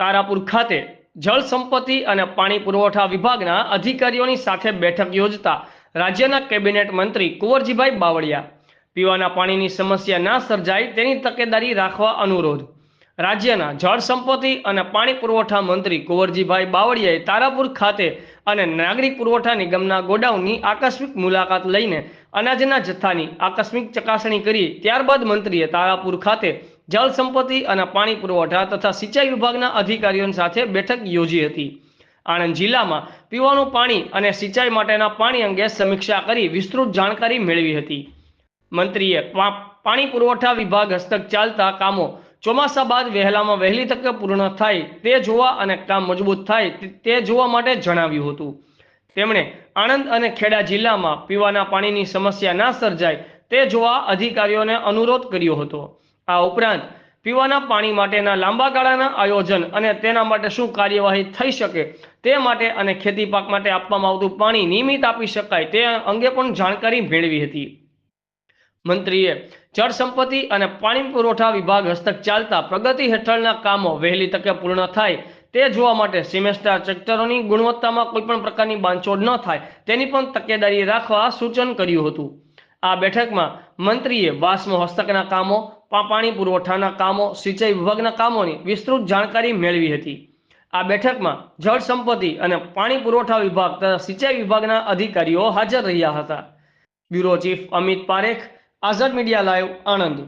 તારાપુર ખાતે જળ સંપત્તિ અને પાણી પુરવઠા વિભાગના અધિકારીઓની સાથે બેઠક યોજતા રાજ્યના કેબિનેટ મંત્રી કુંવરજીભાઈ બાવળિયા પીવાના પાણીની સમસ્યા ના સર્જાય તેની તકેદારી રાખવા અનુરોધ। રાજ્યના જળ સંપત્તિ અને પાણી પુરવઠા મંત્રી કુંવરજીભાઈ બાવળિયાએ તારાપુર ખાતે અને નાગરિક પુરવઠા નિગમના ગોડાઉનની આકસ્મિક મુલાકાત લઈને અનાજના જથ્થાની આકસ્મિક ચકાસણી કરી। ત્યારબાદ મંત્રીએ તારાપુર ખાતે જળ સંપત્તિ અને પાણી પુરવઠા તથા સિંચાઈ વિભાગના અધિકારીઓ સાથે બેઠક યોજી હતી। આણંદ જિલ્લામાં પીવાનું પાણી અને સિંચાઈ માટેના પાણી અંગે સમીક્ષા કરી વિસ્તૃત જાણકારી મેળવી હતી। મંત્રીએ પાણી પુરવઠા વિભાગ હસ્તક ચાલતા કામો ચોમાસા બાદ વહેલામાં વહેલી તકે પૂર્ણ થાય તે જોવા અને કામ મજબૂત થાય તે જોવા માટે જણાવ્યું હતું। તેમણે આણંદ અને ખેડા જિલ્લામાં પીવાના પાણીની સમસ્યા ના સર્જાય તે જોવા અધિકારીઓને અનુરોધ કર્યો હતો। આ ઉપરાંત પીવાના પાણી માટેના લાંબા ગાળાના આયોજન અને તેના માટે શું કાર્યવાહી થઈ શકે તે માટે અને ખેતી પાક માટે આપવામાં આવતું પાણી નિયમિત આપી શકાય તે અંગે પણ જાણકારી મેળવી હતી। મંત્રીએ જળ સંપત્તિ અને પાણી પુરવઠા વિભાગ હસ્તક ચાલતા પ્રગતિ હેઠળના કામો વહેલી તકે પૂર્ણ થાય તે જોવા માટે સિમેસ્ટર ટ્રેક્ટરોની ગુણવત્તામાં કોઈપણ પ્રકારની બાંધછોડ ન થાય તેની પણ તકેદારી રાખવા સૂચન કર્યું હતું। આ બેઠકમાં મંત્રીએ વાસ્મો હસ્તકના કામો, પાણી પુરવઠાના કામો, સિંચાઈ વિભાગના કામોની વિસ્તૃત જાણકારી મેળવી હતી। આ બેઠકમાં જળ સંપત્તિ અને પાણી પુરવઠા વિભાગ તથા સિંચાઈ વિભાગના અધિકારીઓ હાજર રહ્યા હતા। બ્યુરો ચીફ અમિત પારેખ, આઝાદ મીડિયા લાઈવ, આણંદ।